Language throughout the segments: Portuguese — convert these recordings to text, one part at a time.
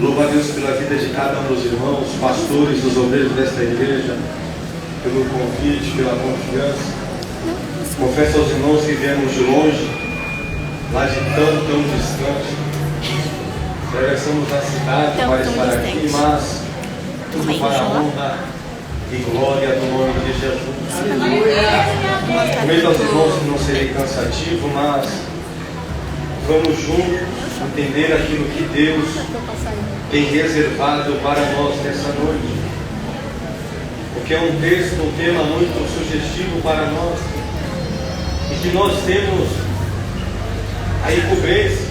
Louvo a Deus pela vida de cada um dos irmãos, pastores, dos obreiros desta igreja, pelo convite, pela confiança. Confesso aos irmãos que viemos de longe, lá de tão distante. Atravessamos a cidade para estar aqui, mas tudo para a honra e glória do nome de Jesus. Prometo aos irmãos que não serei cansativo, mas vamos juntos entender aquilo que Deus tem reservado para nós nessa noite. Porque é um texto, um tema muito sugestivo para nós, e que nós temos a incumbência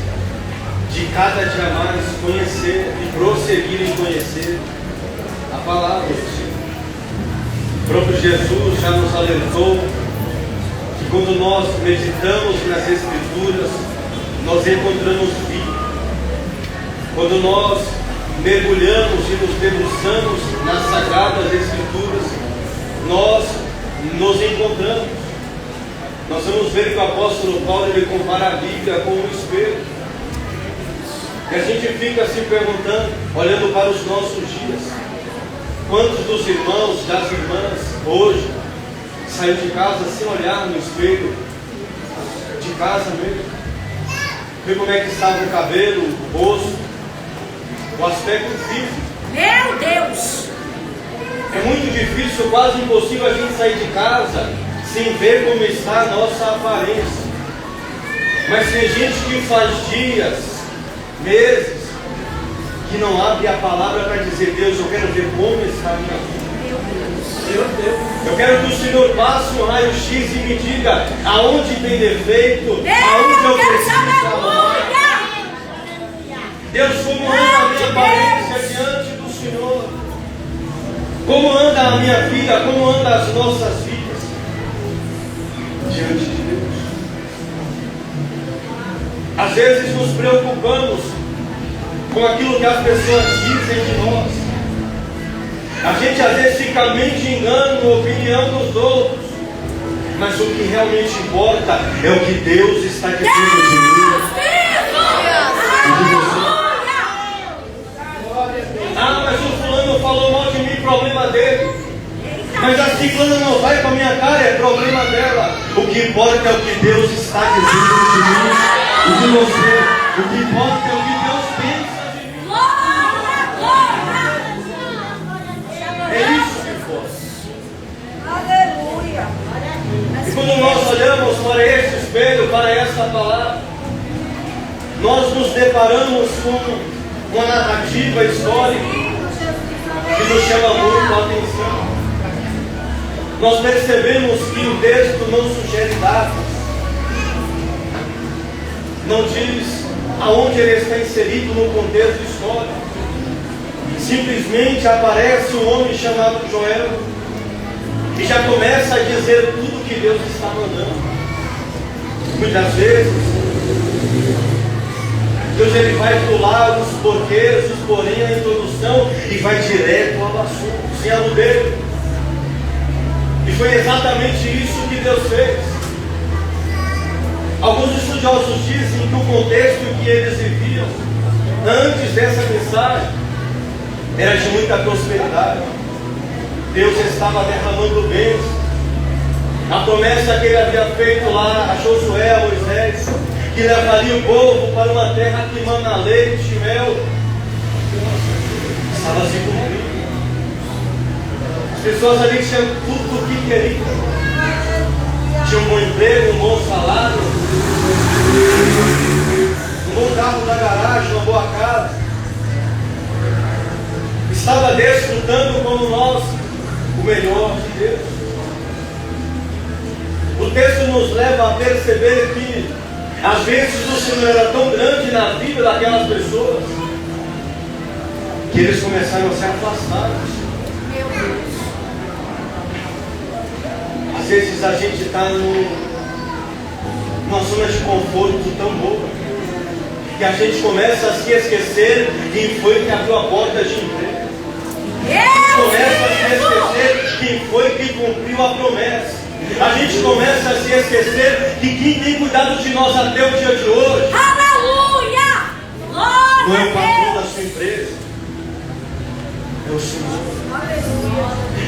de cada dia mais conhecer e prosseguir em conhecer a palavra do Senhor. O próprio Jesus já nos alertou que quando nós meditamos nas Escrituras, nós encontramos vida. Quando nós mergulhamos e nos debruçamos nas Sagradas Escrituras, nós nos encontramos. Nós vamos ver que o apóstolo Paulo ele compara a Bíblia com um espelho. E a gente fica se perguntando, olhando para os nossos dias, quantos dos irmãos, das irmãs, hoje, saíram de casa sem olhar no espelho, de casa mesmo, ver como é que estava o cabelo, o rosto, o aspecto físico. Meu Deus! É muito difícil, quase impossível a gente sair de casa sem ver como está a nossa aparência. Mas tem gente que faz dias, meses, que não abre a palavra para dizer: Deus, eu quero ver como está a minha vida. Meu Deus. Eu quero que o Senhor passe um raio-x e me diga aonde tem defeito, aonde eu preciso arrumar. Deus, como anda a minha aparência diante do Senhor? Como anda a minha vida? Como andam as nossas vidas diante de Deus? Às vezes nos preocupamos com aquilo que as pessoas dizem de nós. A gente às vezes fica mendigando a opinião dos outros, mas o que realmente importa é o que Deus está dizendo de mim e de você. Ah, mas o fulano falou mal de mim, problema dele. Mas a ciclana não vai com a minha cara, é problema dela. O que importa é o que Deus está dizendo de mim e de você. O que importa é o que Deus pensa de mim. É isso que importa. Aleluia! E quando nós olhamos para esse espelho, para esta palavra, nós nos deparamos com uma narrativa histórica que nos chama muito a atenção. Nós percebemos que o texto não sugere datas, não diz aonde ele está inserido no contexto histórico. Simplesmente aparece um homem chamado Joel e já começa a dizer tudo que Deus está mandando. Muitas vezes Deus ele vai pular os porquês, os porém, a introdução e vai direto ao assunto, sem aluguel. E foi exatamente isso que Deus fez. Alguns estudiosos dizem que o contexto que eles viviam antes dessa mensagem era de muita prosperidade. Deus estava derramando bênçãos. A promessa que ele havia feito lá a Josué, a Moisés, que levaria o povo para uma terra que mana leite e mel, estava se cumprindo. As pessoas ali tinham tudo o que queriam. Tinham um bom emprego, um bom salário, um bom carro da garagem, uma boa casa. Estava desfrutando como nós o melhor de Deus. O texto nos leva a perceber que as bênçãos do Senhor eram tão grandes na vida daquelas pessoas que eles começaram a se afastar do Senhor. Às vezes a gente está numa zona de conforto tão boa que a gente começa a se esquecer quem foi que abriu a porta de emprego. Começa a se esquecer quem foi que cumpriu a promessa. A gente começa a se esquecer que quem tem cuidado de nós até o dia de hoje Aleluia! não é o patrão da sua empresa, é o Senhor.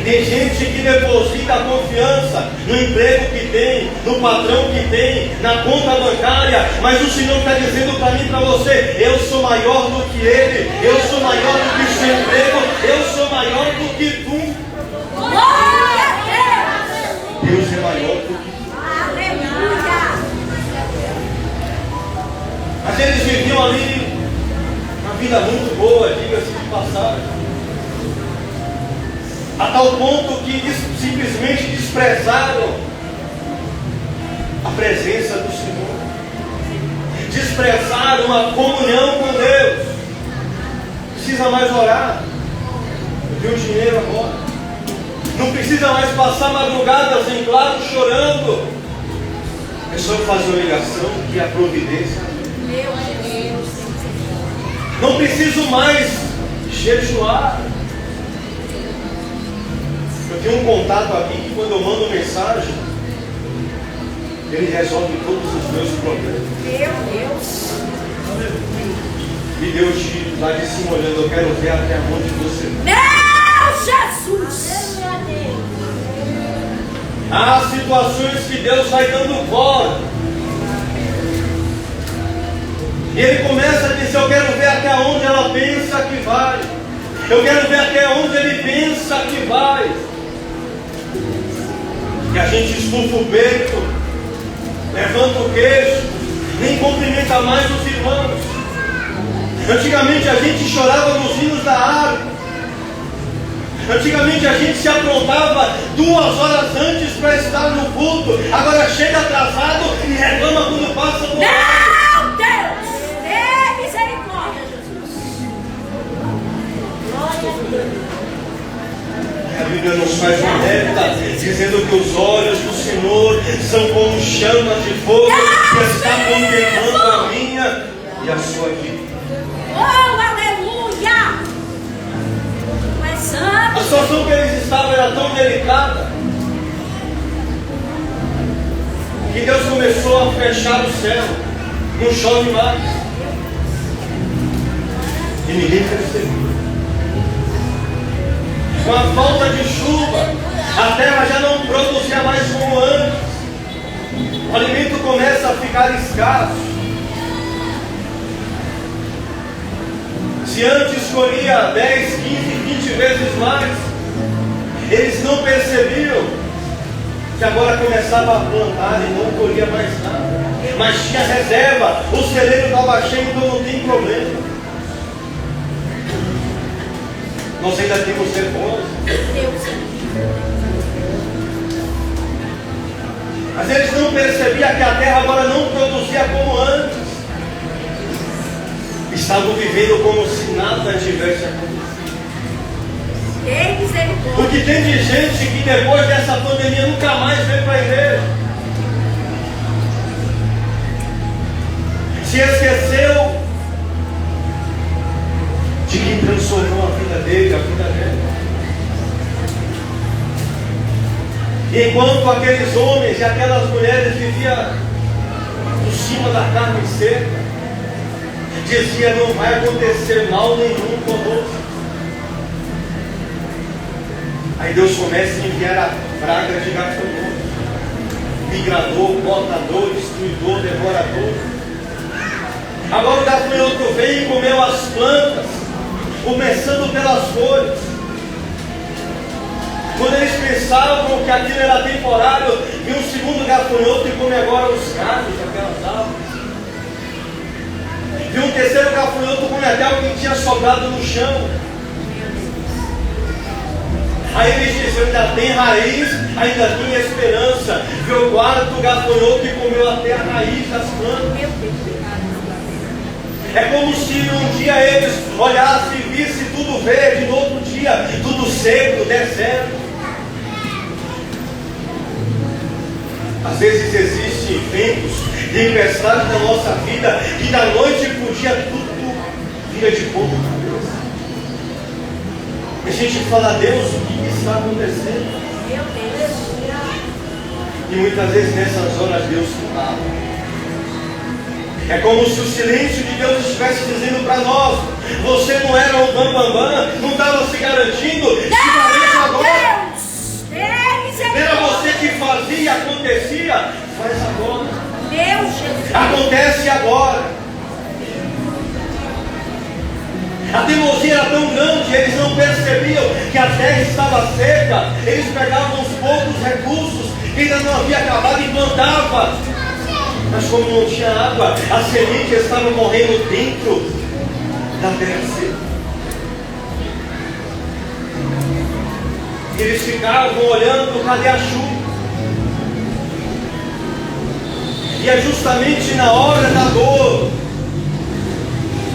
Tem gente que deposita a confiança no emprego que tem, no patrão que tem, na conta bancária, mas o Senhor está dizendo para mim e para você: eu sou maior do que ele, eu sou maior do que o seu emprego, eu sou maior do que tu. Deus é maior do que tu. Aleluia! Mas eles viviam ali uma vida muito boa, diga-se de passagem, a tal ponto que simplesmente desprezaram a presença do Senhor, desprezaram a comunhão com Deus. Precisa mais orar, eu tenho dinheiro agora, não precisa mais passar madrugadas em claro chorando, é só fazer uma ligação que é a providência. Meu Deus! Não preciso mais jejuar. Eu tenho um contato aqui que quando eu mando mensagem, ele resolve todos os meus problemas. Meu Deus! E Deus lá de cima olhando, eu quero ver até onde você vai. Meu Jesus! Há situações que Deus vai dando fora. E Ele começa a dizer: eu quero ver até onde ela pensa que vai. Eu quero ver até onde Ele pensa que vai. E a gente estufa o peito, levanta o queixo, nem cumprimenta mais os irmãos. Antigamente a gente chorava nos hinos da árvore. Antigamente a gente se aprontava 2 horas antes para estar no culto. Agora chega atrasado e reclama quando passa no horário. Meu Deus! É misericórdia, Jesus! Glória a Deus! A Bíblia nos faz uma reta, dizendo que os olhos do Senhor são como chamas de fogo que está contemplando a minha e a sua vida. Oh, aleluia! Tu és santo! A situação que eles estavam era tão delicada que Deus começou a fechar o céu. Não chove mais. E ninguém percebeu. Com a falta de chuva, a terra já não produzia mais como antes. O alimento começa a ficar escasso. Se antes colhia 10, 15, 20 vezes mais, eles não percebiam que agora começava a plantar e não colhia mais nada. Mas tinha reserva, o celeiro estava cheio, então não tem problema. Nós ainda temos depósito. Mas eles não percebiam que a terra agora não produzia como antes. Estavam vivendo como se nada tivesse acontecido. Ei, misericórdia! Porque tem de gente que depois dessa pandemia nunca mais veio para a igreja. Se esqueceu de quem transformou a vida dele, a vida dela. E enquanto aqueles homens e aquelas mulheres viviam por cima da carne seca, dizia: não vai acontecer mal nenhum conosco. Aí Deus começa a enviar a praga de gafanhoto, migrador, portador, destruidor, devorador. Agora o gafanhoto veio e comeu as plantas, começando pelas folhas. Quando eles pensavam que aquilo era temporário, vem um segundo gafanhoto e come agora os galhos daquelas árvores. E um terceiro gafanhoto come até o que tinha sobrado no chão. Aí eles diziam: ainda tem raiz, ainda tem esperança. Viu o quarto gafanhoto que comeu até a raiz das plantas. É como se um dia eles olhassem e vissem tudo verde, no outro dia tudo seco, deserto. Às vezes existem ventos, tempestades na nossa vida, que da noite para o dia tudo vira de ponta cabeça. E a gente fala: Deus, o que está acontecendo? Meu Deus! E muitas vezes nessas horas Deus fala. É como se o silêncio de Deus estivesse dizendo para nós: você não era um bambambam, não estava se garantindo. Se garante agora. Era você que fazia, acontecia. Faz agora. Meu Jesus. Acontece agora. A teimosia era tão grande, eles não percebiam que a terra estava seca. Eles pegavam os poucos recursos que ainda não havia acabado e plantavam. Mas como não tinha água, a semente estava morrendo dentro da terra seca. Eles ficavam olhando, cadê a chuva? E é justamente na hora da dor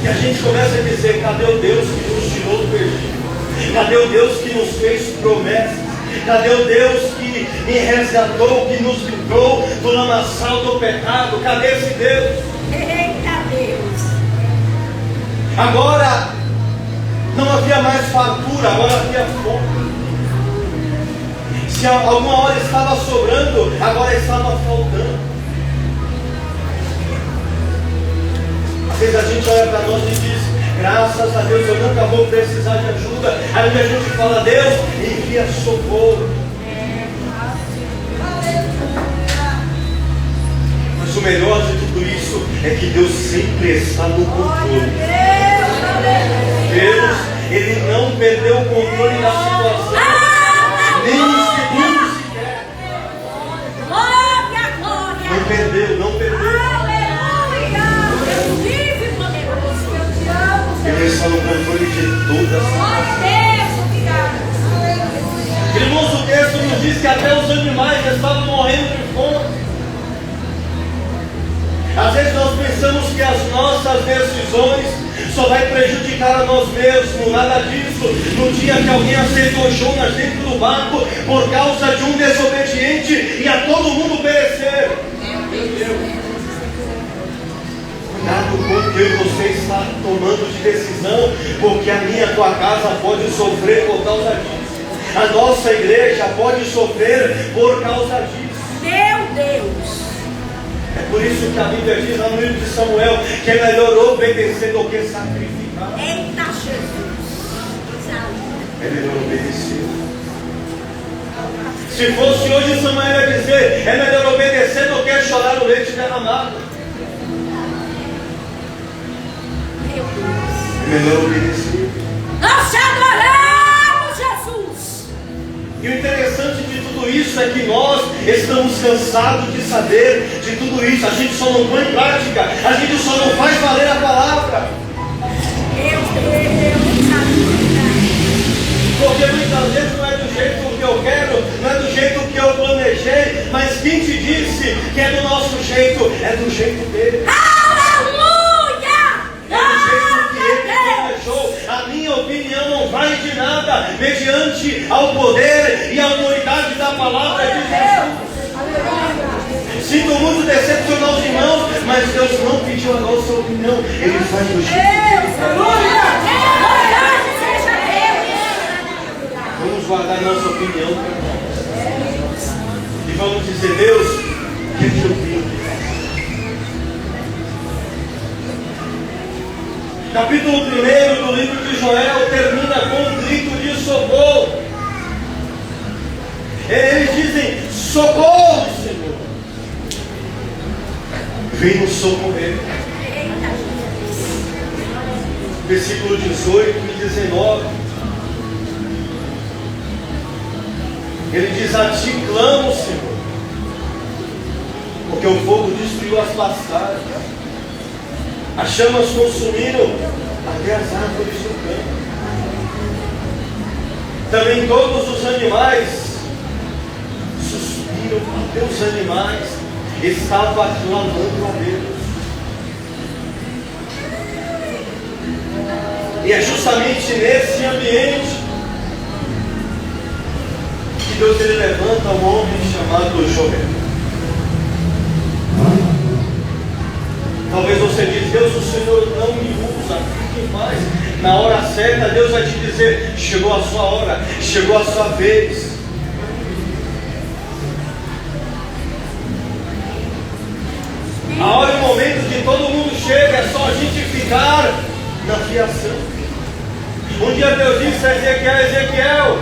que a gente começa a dizer: cadê o Deus que nos tirou do Egito? Cadê o Deus que nos fez promessas? Cadê o Deus que me resgatou, que nos livrou do lamaçal do pecado? Cadê esse Deus? Eita Deus. Agora não havia mais fartura, agora havia fome. Se alguma hora estava sobrando, agora estava faltando. Às vezes a gente olha para nós e diz: graças a Deus eu nunca vou precisar de ajuda. Aí a gente fala: Deus, envia socorro. Mas o melhor de tudo isso é que Deus sempre está no controle. Deus, Ele não perdeu o controle da situação. Nem um segundo sequer. Glória, glória. Não perdeu, não perdeu. Aleluia. Deus vive poderoso. Eu te amo, Senhor. Ele está no controle de todas as Glória a Deus, obrigado. Irmãos, o texto nos diz que até os animais estavam morrendo de fome. Às vezes nós pensamos que as nossas decisões só vai prejudicar a nós mesmos. Nada disso. No dia que alguém aceitou Jonas dentro do barco por causa de um desobediente, ia todo mundo perecer. Cuidado com o que você está tomando de decisão, porque a minha, a tua casa pode sofrer por causa disso. A nossa igreja pode sofrer por causa disso. Meu Deus. É por isso que a Bíblia diz lá no livro de Samuel que é melhor obedecer do que sacrificar. Eita Jesus. É melhor obedecer. Se fosse hoje, Samuel ia dizer: é melhor obedecer do que chorar o leite derramado. Meu Deus. É melhor obedecer. Nós te adoramos, Jesus. E o interessante de tudo isso é que nós estamos cansados de saber de tudo isso. A gente só não põe em prática, a gente só não faz valer a palavra. Meu Deus, Porque muitas vezes não é do jeito que eu quero, não é do jeito que eu planejei, mas quem te disse que é do nosso jeito, é do jeito dele. aleluia. É do jeito que ele Glória a Deus. planejou. A minha opinião não vale de nada mediante ao poder e à autoridade da palavra de Jesus. Sinto muito decepcionar os irmãos, mas Deus não pediu a nossa opinião. Ele faz do jeito que ele quer. Louvado seja Deus. Vamos guardar nossa opinião para nós. E vamos dizer: Deus, o que eu tenho que fazer? Capítulo 1 do livro de Joel termina com um grito de socorro. Eles dizem: socorro, Senhor. Vem nos socorrer. Versículo 18 e 19. Ele diz: a ti clamo, Senhor, porque o fogo destruiu as passagens, as chamas consumiram até as árvores do campo. Também todos os animais suspiram, até os animais estavam clamando a Deus. E é justamente nesse ambiente que Deus ele levanta um homem chamado Joel. Talvez você diz: Deus, o Senhor não me usa, fique em paz. Na hora certa, Deus vai te dizer: chegou a sua hora, chegou a sua vez. A hora e o momento que todo mundo chega, é só a gente ficar na fiação. dia Deus disse a Ezequiel: Ezequiel,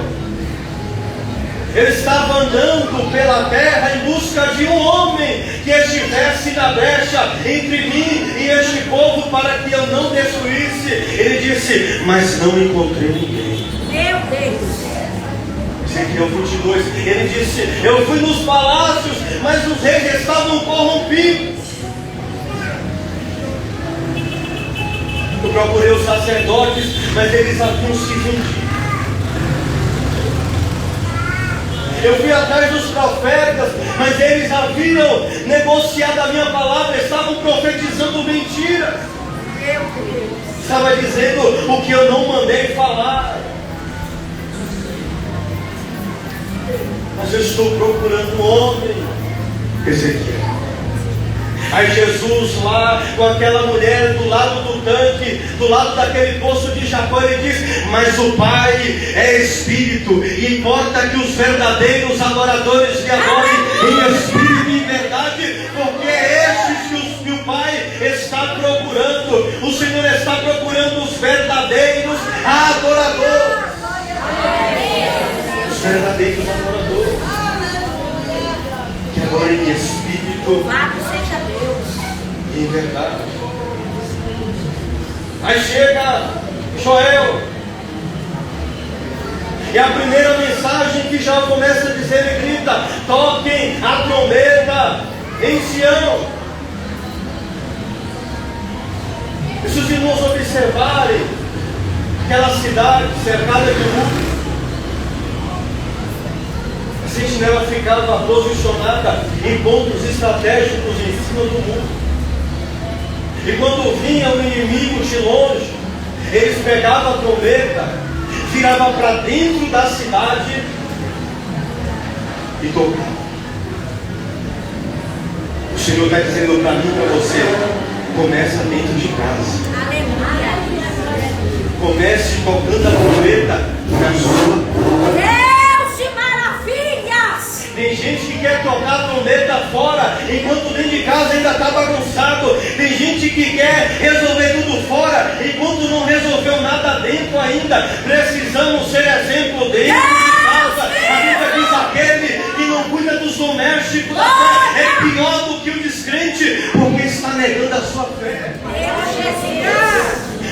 eu estava andando pela terra em busca de um homem que estivesse na brecha entre mim e este povo para que eu não destruísse. Ele disse: mas não encontrei ninguém. Meu Deus. Ezequiel 22, ele disse: eu fui nos palácios, mas os reis estavam corrompidos. Eu procurei os sacerdotes, mas eles haviam se vendido. Eu fui atrás dos profetas, mas eles haviam negociado a minha palavra, estavam profetizando mentira. Meu Deus. Estava dizendo o que eu não mandei falar. Mas eu estou procurando um homem. Ezequiel. Aí Jesus lá com aquela mulher do lado do tanque, do lado daquele poço de Jacó, ele diz: mas o Pai é Espírito, e importa que os verdadeiros adoradores lhe adorem em Espírito e em verdade, porque é estes que o Pai está procurando. O Senhor está procurando os verdadeiros adoradores. Os verdadeiros adoradores que adoram em Espírito. Louvado seja Deus. Em verdade. Aí chega Joel, e a primeira mensagem que já começa a dizer, ele grita: toquem a trombeta em Sião. E se os irmãos observarem aquela cidade cercada de muros, a sentinela ficava posicionada em pontos estratégicos em cima do muro. E quando vinha o inimigo de longe, eles pegavam a trombeta, viravam para dentro da cidade e tocavam. O Senhor está dizendo para mim e para você: começa dentro de casa. Aleluia. Comece tocando a trombeta na sua casa. Tem gente que quer tocar a trombeta fora, enquanto dentro de casa ainda está bagunçado. Tem gente que quer resolver tudo fora, enquanto não resolveu nada dentro ainda. Precisamos ser exemplo dentro de casa. A Bíblia diz: aquele que não cuida dos domésticos da fé é pior do que o descrente, porque está negando a sua fé.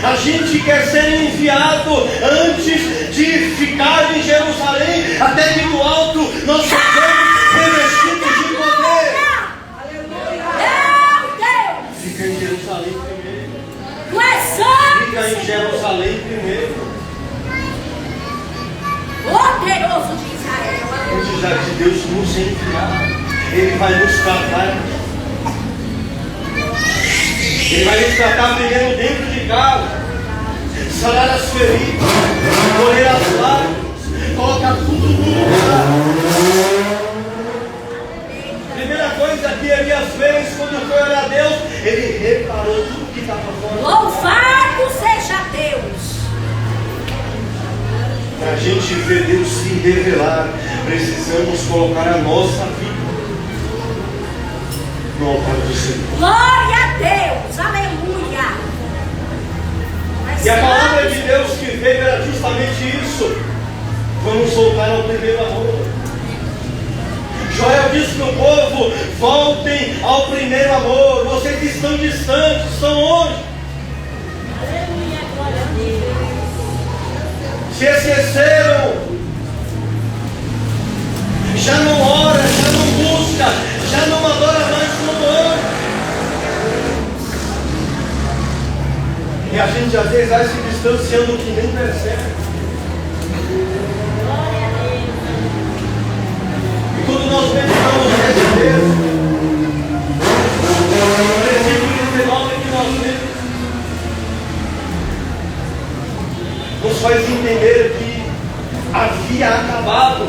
A gente quer ser enviado antes de ficar em Jerusalém, até que no alto nós sejamos revestidos de poder. Fica em Jerusalém primeiro. Tu és santo. Fica em Jerusalém primeiro. Poderoso de Israel. Antes já de Deus nos enviar, Ele vai nos tratar. Ele vai nos tratar primeiro dentro de casa, sarar as feridas, correr as lágrimas, colocar tudo no lugar. Primeira coisa que Elias fez quando foi orar a Deus, ele reparou tudo que estava fora. Louvado seja Deus. Para a gente ver Deus se revelar, precisamos colocar a nossa vida no altar do Senhor. Glória a Deus, aleluia. E a palavra de Deus que veio era justamente isso: vamos voltar ao primeiro amor. Joel disse para o povo: voltem ao primeiro amor. Vocês que estão distantes, estão longe, Aleluia, glória a Deus. se esqueceram, já não ora, já não busca, já não adora mais como antes. E a gente às vezes vai se distanciando que nem percebe. E quando nós meditamos nesse texto, no versículo 19 que nós lemos, nos faz entender que havia acabado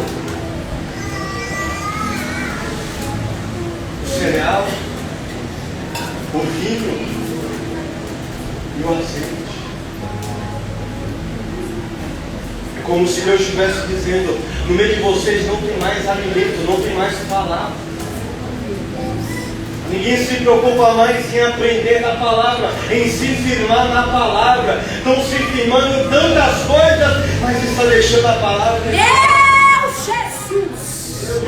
o cereal, o vinho e o azeite. É como se Deus estivesse dizendo: no meio de vocês não tem mais alimento, não tem mais palavra. Ninguém se preocupa mais em aprender a palavra, em se firmar na palavra. Estão se firmando em tantas coisas deixando a palavra. Meu Jesus!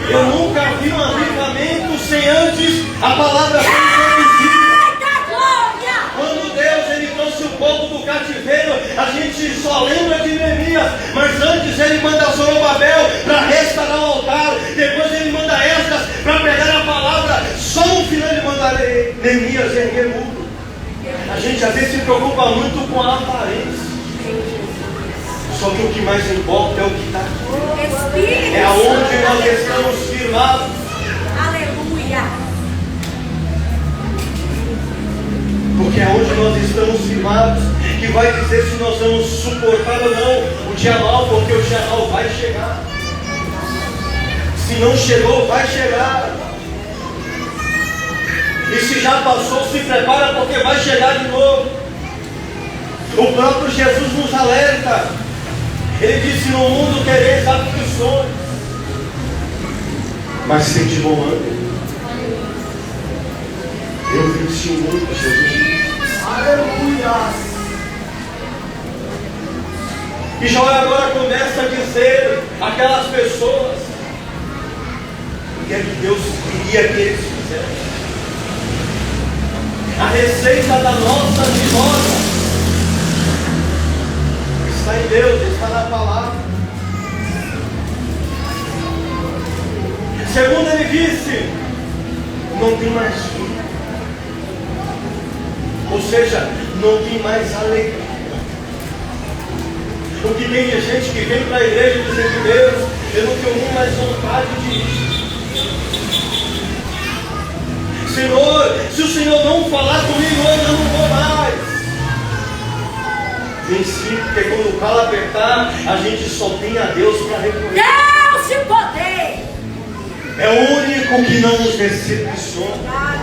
Eu nunca vi um avivamento sem antes a palavra ser introduzida. Eita glória! Quando Deus ele trouxe o povo do cativeiro, a gente só lembra de Neemias, mas antes ele manda Zorobabel para restaurar o altar, depois ele manda Esdras para pegar a palavra, só no final ele manda Neemias erguer o muro. A gente às vezes se preocupa muito com a aparência, só que o que mais importa é o que está aqui, Espírito é aonde Santo, nós aleluia. estamos firmados. Aleluia! Porque é onde nós estamos firmados que vai dizer se nós vamos suportar ou não o dia mal, porque o dia mal vai chegar. Se não chegou, vai chegar. E se já passou, se prepara, porque vai chegar de novo. O próprio Jesus nos alerta. Ele disse: no mundo tereis aflições, mas sede bom ânimo. Eu venci o mundo, Jesus disse. Aleluia! E Joel agora começa a dizer àquelas pessoas o que é que Deus queria que eles fizessem. A receita da nossa vitória está em Deus, está na palavra. Segundo ele disse, não tem mais fim. Ou seja, não tem mais alegria. O que tem de gente que vem para a igreja dizendo: Deus, eu não tenho nem mais vontade de ir. Senhor, se o Senhor não falar comigo hoje, eu não vou mais. Vem sim, porque quando o calo apertar, a gente só tem a Deus para recorrer. Deus e poder! É o único que não nos decepciona.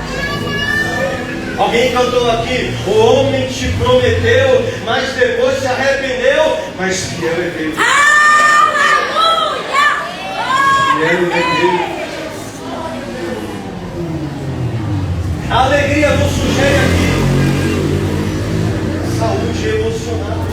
Alguém cantou aqui: o homem te prometeu, mas depois se arrependeu, mas fiel é Deus. Aleluia! Fiel é Deus. A alegria nos sugere aqui saúde emocional.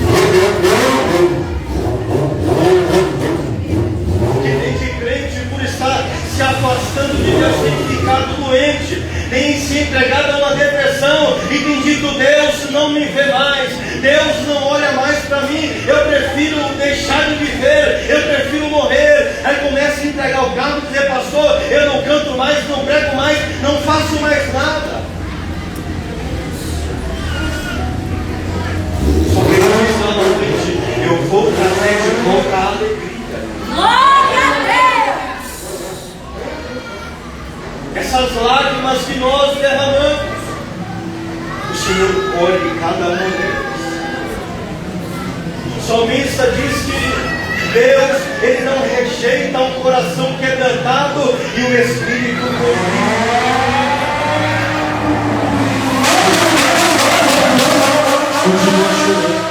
Porque tem de crente, por estar se afastando de Deus, tem ficado doente, tem se entregado a uma depressão e tem dito: Deus não me vê mais, Deus não olha mais para mim, eu prefiro deixar de viver, eu prefiro morrer. Aí começa a entregar o carro e dizer: pastor, eu não canto mais, não prego mais, não faço mais nada. Só que ele diz lá na frente: eu vou trazer de volta a alegria. Glória a Deus! Essas lágrimas que nós derramamos, o Senhor colhe cada uma delas. O salmista diz que Deus, Ele não rejeita um coração quebrantado e um espírito contrito. Continua chorando,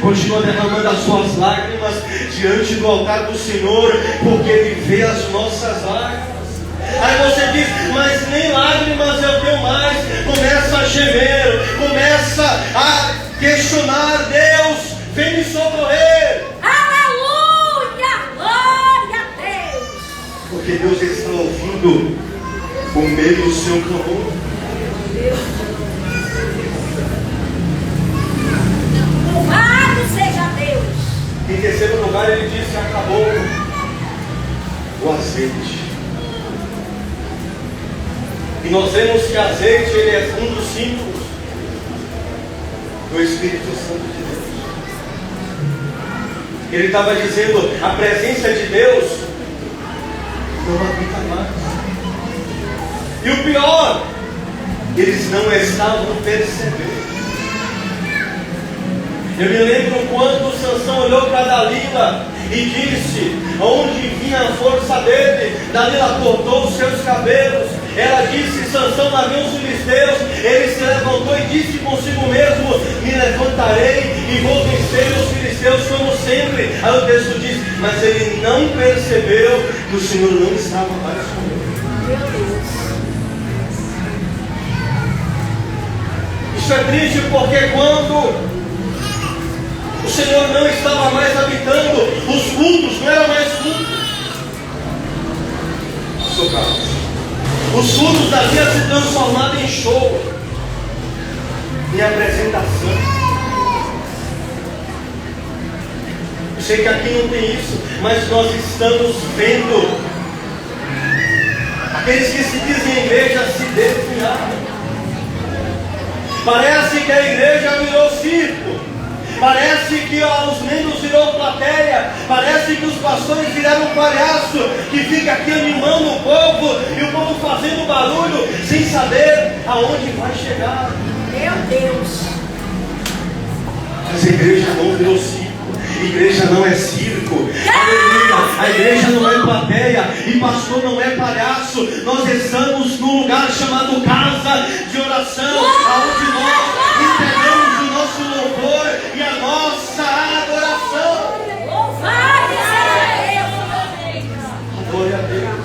continua derramando as suas lágrimas diante do altar do Senhor, porque Ele vê as nossas lágrimas. Aí você diz: mas nem lágrimas eu tenho mais. Começa a gemer, começa a questionar: Deus, vem me socorrer. Aleluia! Glória a Deus! Porque Deus está ouvindo o meio do seu clamor. Louvado seja Deus! Em terceiro lugar, ele disse: acabou o azeite. E nós vemos que azeite ele é um dos símbolos do Espírito Santo de Deus. Ele estava dizendo: a presença de Deus não habita mais. E o pior, eles não estavam percebendo. Eu me lembro quando Sansão olhou para Dalila e disse: onde vinha a força dele? Dalila cortou os seus cabelos. Ela disse: Sansão, lá vem os filisteus. Ele se levantou e disse consigo mesmo: me levantarei e vou vencer os filisteus como sempre. Aí o texto diz: mas ele não percebeu que o Senhor não estava mais com ele. Meu Deus! Isso é triste, porque quando o Senhor não estava mais habitando frequentando os cultos, não era mais cultos. Os cultos haviam se transformado em show, em apresentação. Eu sei que aqui não tem isso, mas nós estamos vendo aqueles que se dizem igreja se desviaram. Parece que a igreja virou circo. Parece que os membros virou plateia. Parece que os pastores viraram um palhaço que fica aqui animando o povo e o povo fazendo barulho sem saber aonde vai chegar. Meu Deus. Mas a igreja não virou circo. A igreja não é circo. Aleluia. A igreja não é plateia. E pastor não é palhaço. Nós estamos num lugar chamado casa de oração, onde nós entregamos o nosso louvor e a nossa adoração. Louvado seja Deus. Glória a Deus.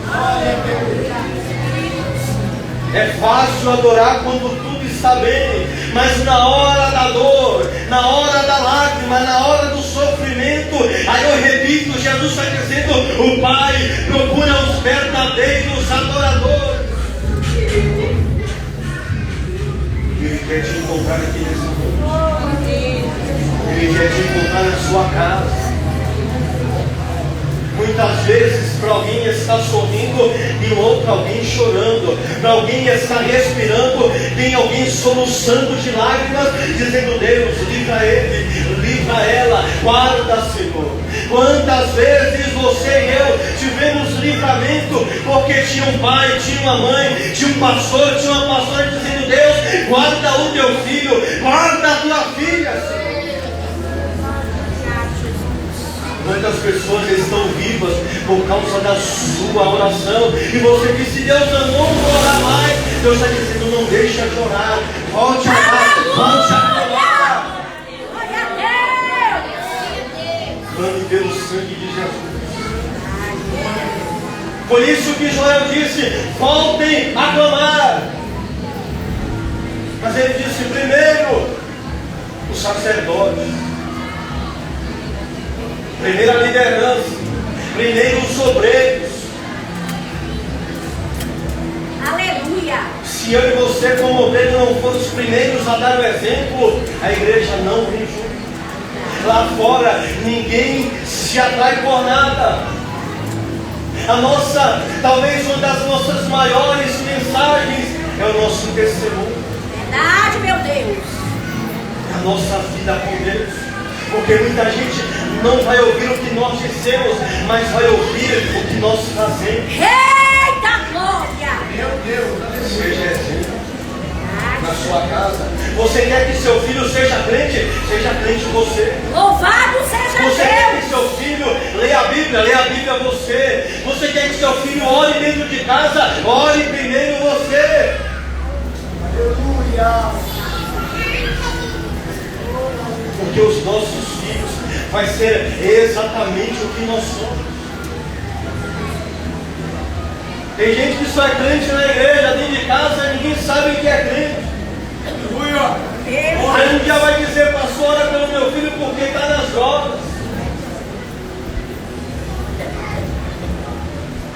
É fácil adorar quando tudo está bem, mas na hora da dor, na hora da lágrima, na hora do sofrimento, aí eu repito, Jesus está dizendo: o Pai procura os verdadeiros adoradores. Ele quer te encontrar aqui nesse mundo. Ele quer te encontrar na sua casa. Muitas vezes para alguém está sorrindo e o outro alguém chorando. Para alguém está respirando, tem alguém soluçando de lágrimas, dizendo: Deus, livra ele, livra ela, guarda, Senhor. Quantas vezes você e eu tivemos livramento porque tinha um pai, tinha uma mãe, tinha um pastor, tinha uma pastora dizendo: Deus, guarda o teu filho, guarda a tua filha, Senhor. Quantas pessoas estão vivas por causa da sua oração? E você disse: Deus, eu não vou orar mais. Deus está dizendo: não deixa de orar. Volte a orar, volte a orar. Glória a Deus. Clame pelo sangue de Jesus. Por isso que Joel disse: voltem a clamar. Mas ele disse: primeiro os sacerdotes, primeiro a liderança, primeiro os obreiros. Aleluia. Se eu e você, como obreiro, não formos os primeiros a dar o exemplo, a igreja não vem junto. Lá fora, ninguém se atrai por nada. Talvez uma das nossas maiores mensagens é o nosso testemunho. Verdade, meu Deus. A nossa vida com Deus. Porque muita gente não vai ouvir o que nós dissemos, mas vai ouvir o que nós fazemos. Eita glória! Meu Deus, seja exemplo na sua casa. Você quer que seu filho seja crente? Seja crente você. Louvado seja Você quer Deus! que seu filho leia a Bíblia você. Você quer que seu filho ore dentro de casa? Ore primeiro você. Aleluia! Porque os nossos filhos vai ser exatamente o que nós somos. Tem gente que só é crente na igreja, dentro de casa ninguém sabe o que é crente. Aí um dia vai dizer: pastor, ora pelo meu filho porque está nas drogas.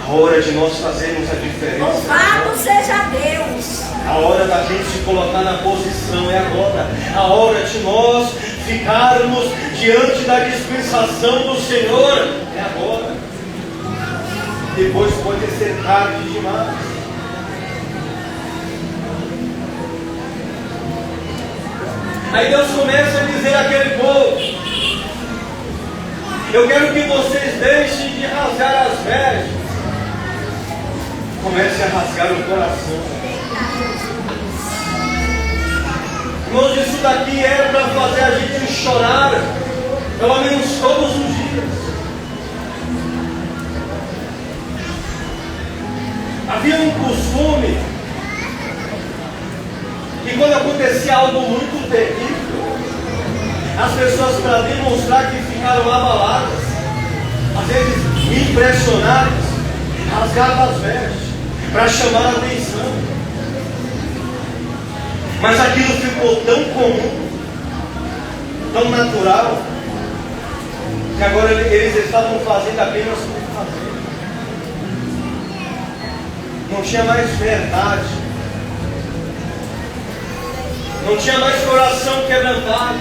A hora de nós fazermos a diferença. Louvado seja Deus! A hora da gente se colocar na posição é agora. A hora de nós ficarmos diante da dispensação do Senhor é agora. Depois pode ser tarde demais. Aí Deus começa a dizer àquele povo: eu quero que vocês deixem de rasgar as vestes. Comece a rasgar o coração. Irmãos, isso daqui era para fazer a gente chorar, pelo menos todos os dias. Havia um costume que quando acontecia algo muito terrível, as pessoas, para demonstrar que ficaram abaladas, às vezes impressionadas, rasgavam as vestes para chamar a atenção. Mas aquilo ficou tão comum, tão natural, que agora eles estavam fazendo apenas por fazer. Não tinha mais verdade. Não tinha mais coração quebrantado.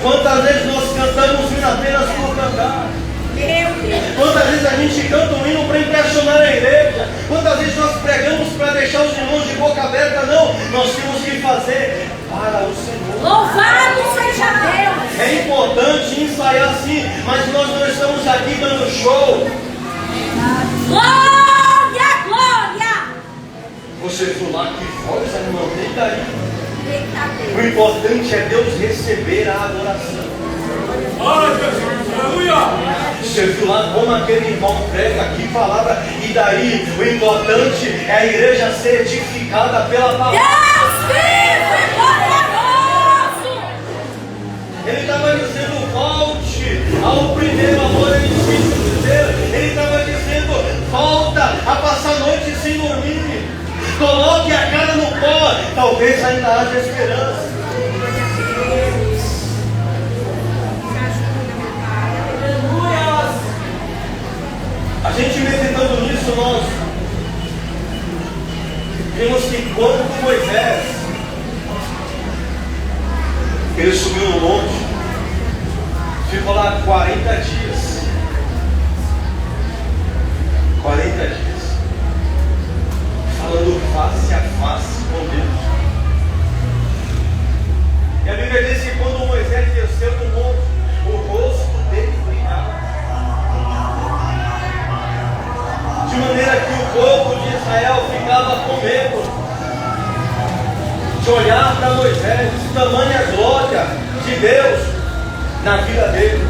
Quantas vezes nós cantamos hino apenas por cantar? Quantas vezes a gente canta um hino para impressionar a igreja? Quantas vezes nós pregamos para deixar os irmãos de boca aberta? Não, nós temos que fazer para o Senhor. Louvado seja Deus! É importante ensaiar sim, mas nós não estamos aqui dando show. Glória, glória! Você viu lá que voz, irmão? Nem daí. Eita O Deus! importante é Deus receber a adoração. Você viu lá como aquele irmão prega, que palavra, e daí o importante é a igreja ser edificada pela palavra. Deus vivo e poderoso! Ele estava dizendo, volte ao primeiro amor, ele disse dizer. Ele estava dizendo, volta a passar noite sem dormir. Coloque a cara no pó, talvez ainda haja esperança. A gente meditando nisso, nós vimos que quando Moisés ele subiu no monte, ficou lá 40 dias. 40 dias. Falando face a face com Deus. E a Bíblia diz que quando Moisés desceu no monte, o rosto dele brilhava. De maneira que o povo de Israel ficava com medo de olhar para Moisés, de tamanha glória de Deus na vida dele.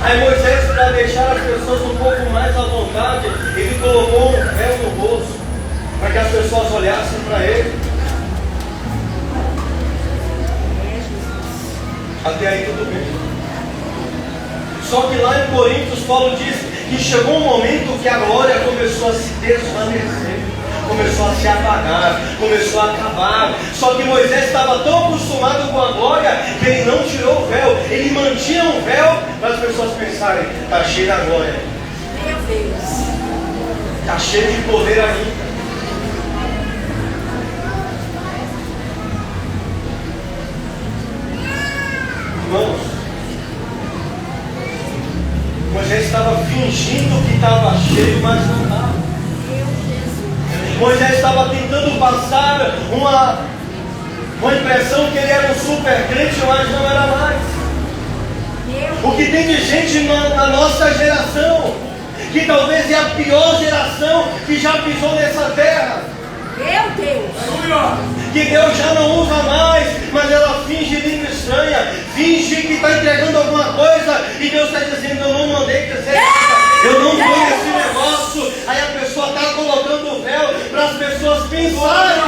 Aí Moisés, para deixar as pessoas um pouco mais à vontade, ele colocou um véu no rosto, para que as pessoas olhassem para ele. Até aí tudo bem. Só que lá em Coríntios, Paulo diz que chegou um momento que a glória começou a se desvanecer, começou a se apagar, começou a acabar. Só que Moisés estava tão acostumado com a glória que ele não tirou o véu, ele mantinha o véu para as pessoas pensarem, está cheio da glória, Meu Deus! está cheio de poder ainda. Irmãos, Moisés estava fingindo que estava cheio, mas não estava. Moisés estava tentando passar uma impressão que ele era um super crente, mas não era mais. O que tem de gente na nossa geração, que talvez é a pior geração que já pisou nessa terra. Meu Deus! Que Deus já não usa mais, mas ela finge língua estranha, finge que está entregando alguma coisa, e Deus está dizendo, eu não mandei dizer isso, eu não dou esse negócio. Aí a pessoa está colocando o véu para as pessoas pensarem.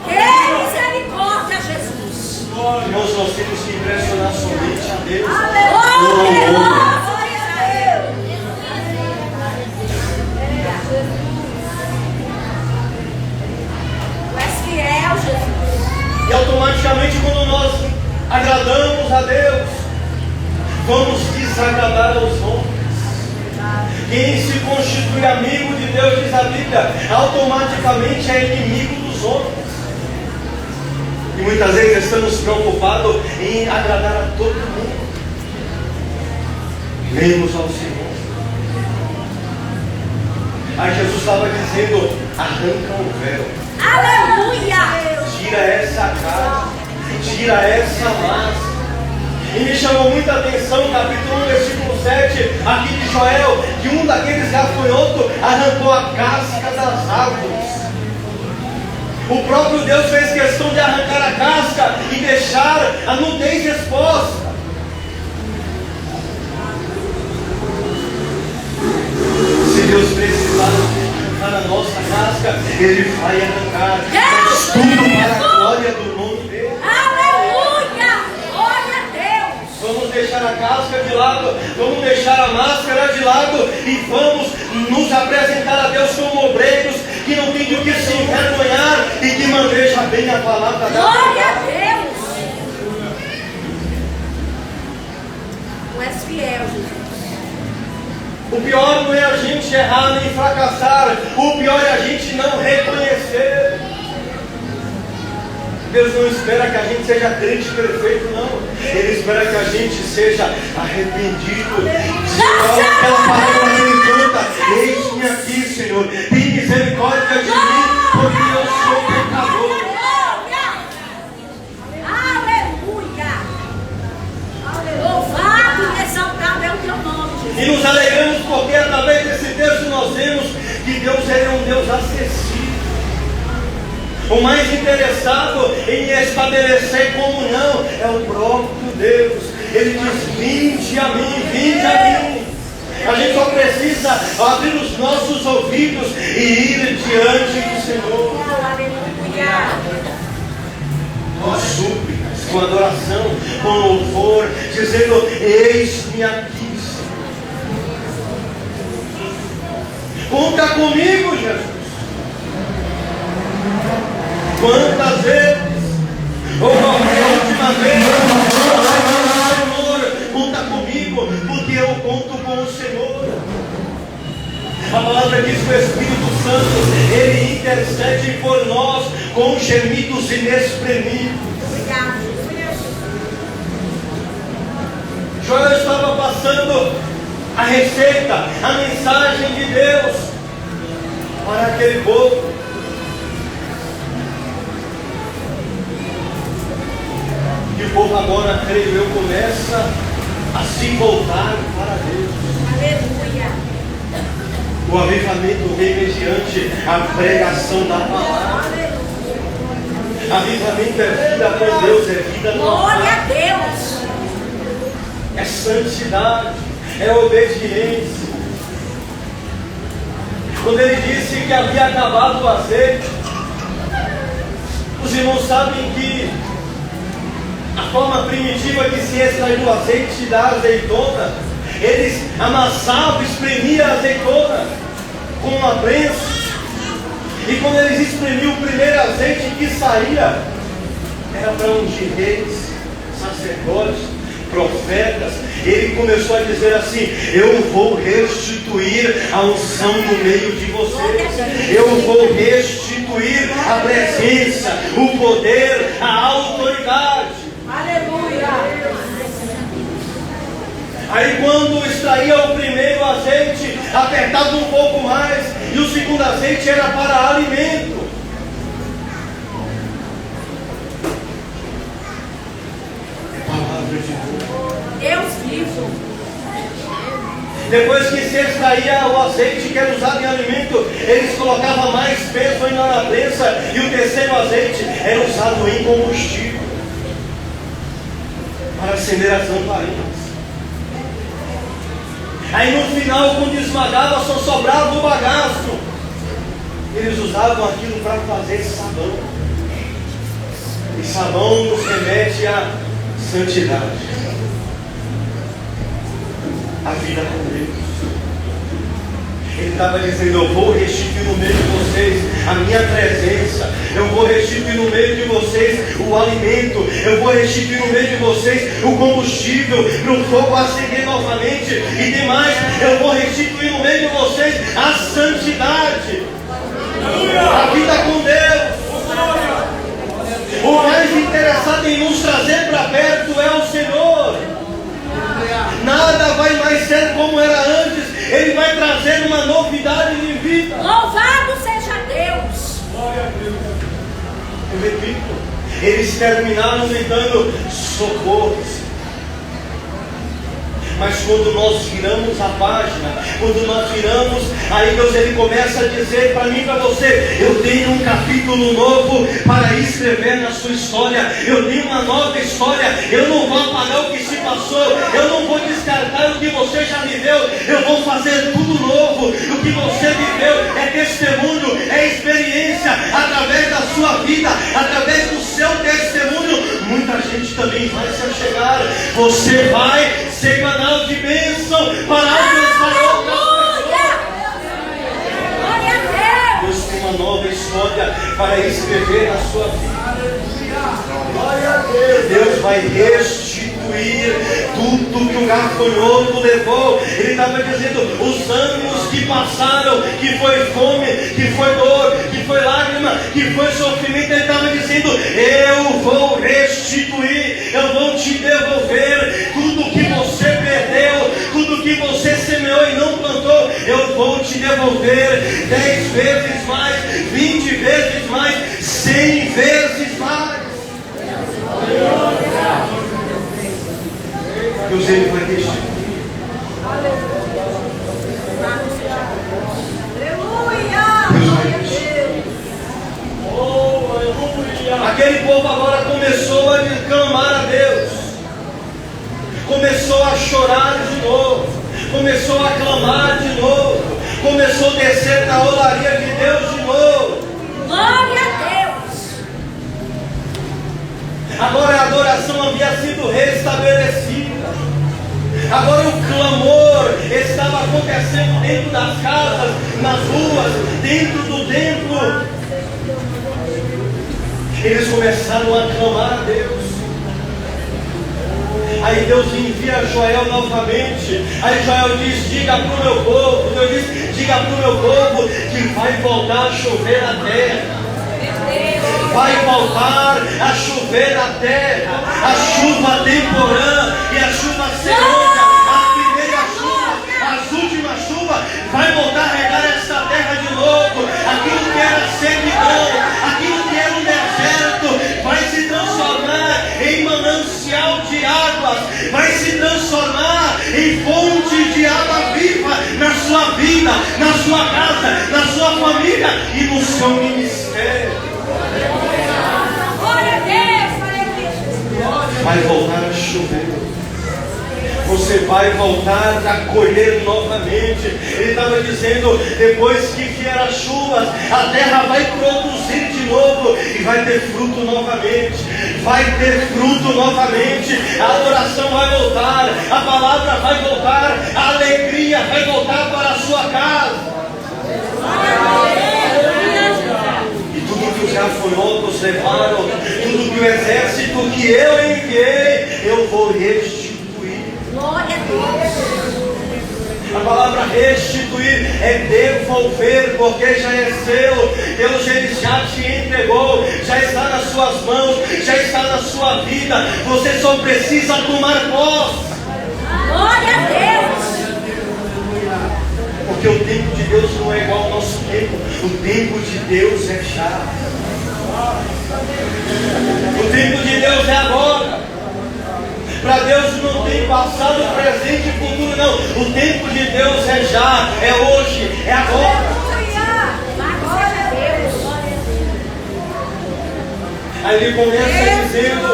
Que misericórdia, Jesus! Irmãos, nós temos que impressionar somente a Deus. Aleluia! Glória a Deus! Tu és fiel, Jesus! E automaticamente quando nós agradamos a Deus, vamos desagradar aos homens. Quem se constitui amigo de Deus, diz a Bíblia, automaticamente é inimigo dos homens. E muitas vezes estamos preocupados em agradar a todo mundo, menos ao Senhor. Aí Jesus estava dizendo, arranca o véu. Aleluia! Tira essa cara, tira essa máscara. E me chamou muita atenção, capítulo 1, versículo 7, aqui de Joel, que um daqueles gafanhotos arrancou a casca das árvores. O próprio Deus fez questão de arrancar a casca e deixar a nudez exposta. Se Deus precisar arrancar a nossa casca, Ele vai arrancar. Deus Tudo para a glória do nome dele. Aleluia! Glória a Deus! Vamos deixar a casca de lado, vamos deixar a máscara de lado e vamos nos apresentar a Deus como obreiros que não tem de que se envergonhar e que manejam bem a palavra da Glória a verdade. Deus! fiel, Jesus. O pior não é a gente errar nem fracassar. O pior é a gente não reconhecer. Deus não espera que a gente seja crente perfeito, não. Ele espera que a gente seja arrependido. Olha aquela palavra que ele canta: eis-me aqui, Senhor, tem misericórdia de mim, porque eu sou pecador. Louvado e exaltado é o teu nome, Jesus. E nos alegramos porque através desse texto nós vemos que Deus é um Deus acessível. O mais interessado em estabelecer comunhão é o próprio Deus. Ele diz: vinde a mim, vinde a mim. A gente só precisa abrir os nossos ouvidos e ir diante do Senhor. Com súplicas, com adoração, com louvor, dizendo: eis-me aqui. Conta comigo, Jesus. Quantas vezes, ou qualquer última vez, Senhor, conta comigo, porque eu conto com o Senhor. A palavra diz que o Espírito Santo, Ele intercede por nós com gemidos inexprimíveis. Joel estava passando a receita, a mensagem de Deus para aquele povo. E o povo agora, creio eu, começa a se voltar para Deus. Aleluia. O avivamento vem mediante a pregação da palavra. Avivamento é vida com Deus, é vida no altar. Glória a Deus. É santidade, é obediência. Quando ele disse que havia acabado o azeite, os irmãos sabem que a forma primitiva que se extrai do azeite da azeitona, eles amassavam, espremiam a azeitona com uma prensa. E quando eles espremiam o primeiro azeite que saía, era para ungir reis, sacerdotes, profetas. Ele começou a dizer assim: eu vou restituir a unção no meio de vocês. Eu vou restituir a presença, o poder, a autoridade. Aleluia. Aí quando extraía o primeiro azeite, apertava um pouco mais, e o segundo azeite era para alimento. É palavra de Deus. Deus vivo. Depois que se extraía o azeite que era usado em alimento, eles colocavam mais peso ainda na prensa, e o terceiro azeite era usado em combustível para acender as lamparinas. Aí no final, quando esmagava, só sobrava o bagaço. Eles usavam aquilo para fazer sabão. E sabão nos remete à santidade, a vida com Deus. Ele estava dizendo: eu vou restituir no meio de vocês a minha presença, eu vou restituir no meio de vocês o alimento, eu vou restituir no meio de vocês o combustível para o fogo acender novamente, e demais, eu vou restituir no meio de vocês a santidade, a vida com Deus. O mais interessado em nos trazer para perto é o Senhor. Nada vai mais ser como era antes. Ele vai trazer uma novidade de vida. Louvado seja Deus. Glória a Deus. Eu repito, eles terminaram gritando: socorro. Mas quando nós viramos a página, quando nós viramos, aí Deus ele começa a dizer para mim e para você: eu tenho um capítulo novo para escrever na sua história. Eu tenho uma nova história. Eu não vou apagar o que se passou. Eu não vou descartar o que você já viveu. Eu vou fazer tudo novo. O que você viveu é testemunho, é experiência. Através da sua vida, através do seu testemunho, muita gente também vai se achegar. Você vai ser canal de bênção para alcançar outras pessoas. Glória a Deus. Deus tem uma nova história para escrever na sua vida. Glória a Deus. Deus vai restituir tudo que o gafanhoto levou. Ele estava dizendo, os anos que passaram, que foi fome, que foi dor, que foi lágrima, que foi sofrimento, ele estava dizendo, eu vou restituir, eu vou te devolver tudo que você perdeu, tudo que você semeou e não plantou, eu vou te devolver 10 vezes mais, 20 vezes mais, 100 vezes mais. Deus, ele vai restituir. Aquele povo agora começou a clamar a Deus, começou a chorar de novo, começou a clamar de novo, começou a descer na olaria de Deus de novo. Glória a Deus! Agora a adoração havia sido restabelecida. Agora o clamor estava acontecendo dentro das casas, nas ruas, dentro do templo. Eles começaram a clamar a Deus. Aí Deus envia Joel novamente. Aí Joel diz, diga para o meu povo, Deus diz, diga para o meu povo que vai voltar a chover na terra. Vai voltar a chover na terra, a chuva temporã e a chuva serôdia, a primeira chuva, as últimas chuvas, vai voltar a regar esta terra de novo. Aquilo que era sequidão, aquilo que era um deserto, vai se transformar em manancial de águas, vai se transformar em fonte de água viva na sua vida, na sua casa, na sua família e no seu ministério. Glória a Deus! Vai voltar a chover. Você vai voltar a colher novamente. Ele estava dizendo, depois que vier as chuvas, a terra vai produzir de novo e vai ter fruto novamente. Vai ter fruto novamente. A adoração vai voltar, a palavra vai voltar, a alegria vai voltar para a sua casa. Tudo que os gafanhotos levaram, tudo que o exército que eu enviei, eu vou restituir. Glória a Deus! A palavra restituir é devolver, porque já é seu. Deus ele já te entregou, já está nas suas mãos, já está na sua vida. Você só precisa tomar posse. Glória a Deus! Porque o tempo de Deus não é igual ao nosso tempo. O tempo de Deus é já. O tempo de Deus é agora. Para Deus não tem passado, presente e futuro, não. O tempo de Deus é já, é hoje, é agora. Glória a Deus! Aí ele começa dizendo,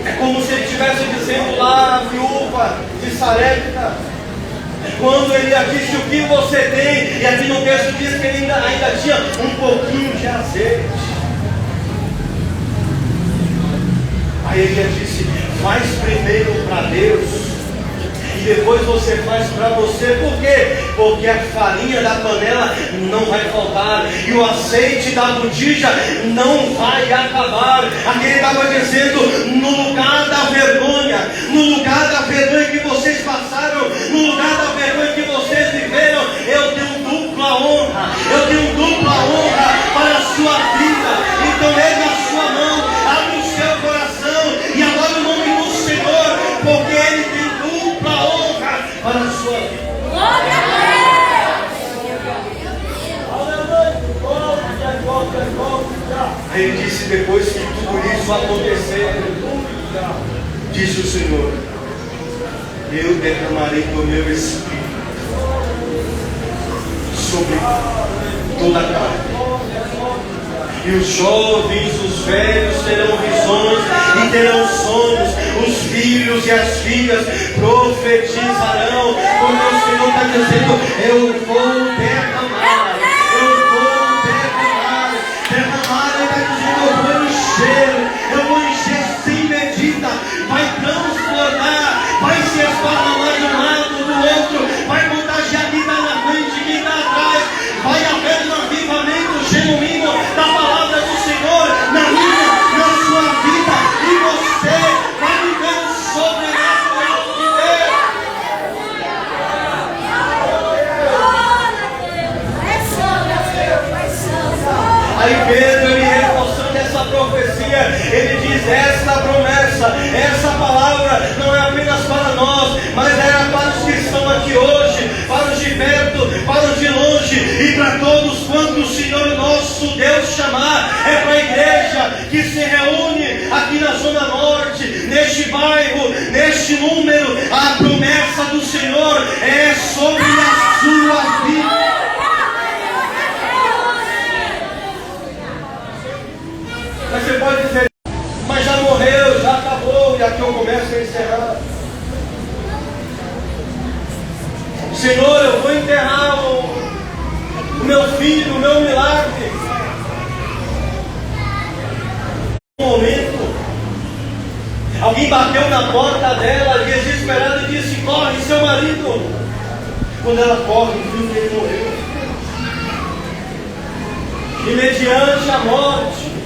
é como se ele estivesse dizendo lá a viúva de Sarepta, quando ele disse o que você tem, e aqui no texto diz que ele ainda tinha um pouquinho de azeite. Aí ele disse, faz primeiro para Deus e depois você faz para você. Por quê? Porque a farinha da panela não vai faltar e o azeite da botija não vai acabar. Aqui ele estava dizendo, no lugar da vergonha, no lugar da vergonha que vocês passaram, no lugar da vergonha que vocês viveram, eu tenho dupla honra, eu tenho dupla honra para a sua vida. Então erga a sua mão, abre o seu coração e adore o nome do Senhor, porque Ele tem dupla honra para a sua vida. Glória a Deus! Aí ele disse, depois que tudo isso acontecer, disse o Senhor, eu derramarei do meu Espírito sobre toda a carne. E os jovens, os velhos terão visões e terão sonhos. Os filhos e as filhas profetizarão. Porque o Senhor está dizendo, eu vou derramar. Eu vou derramar. Derramar, Ele está dizendo, eu vou encher sem medida. Vai transformar, vai se esparramar de um lado, do outro. Vai contagiar quem está na frente, quem está atrás. Vai haver um avivamento genuíno da palavra do Senhor na minha, na sua vida, e você Ele diz: esta promessa, essa palavra não é apenas para nós, mas era para os que estão aqui hoje, para os de perto, para os de longe e para todos quantos o Senhor nosso Deus chamar. É para a igreja que se reúne aqui na Zona Norte, neste bairro, neste número. A promessa do Senhor é sobre a sua vida. Mas você pode dizer: mas já morreu, já acabou, e aqui eu começo a encerrar. Senhor, eu vou enterrar o meu filho, o meu milagre. Um momento, alguém bateu na porta dela, desesperado, e disse: corre, seu marido. Quando ela corre, viu que ele morreu. E mediante a morte,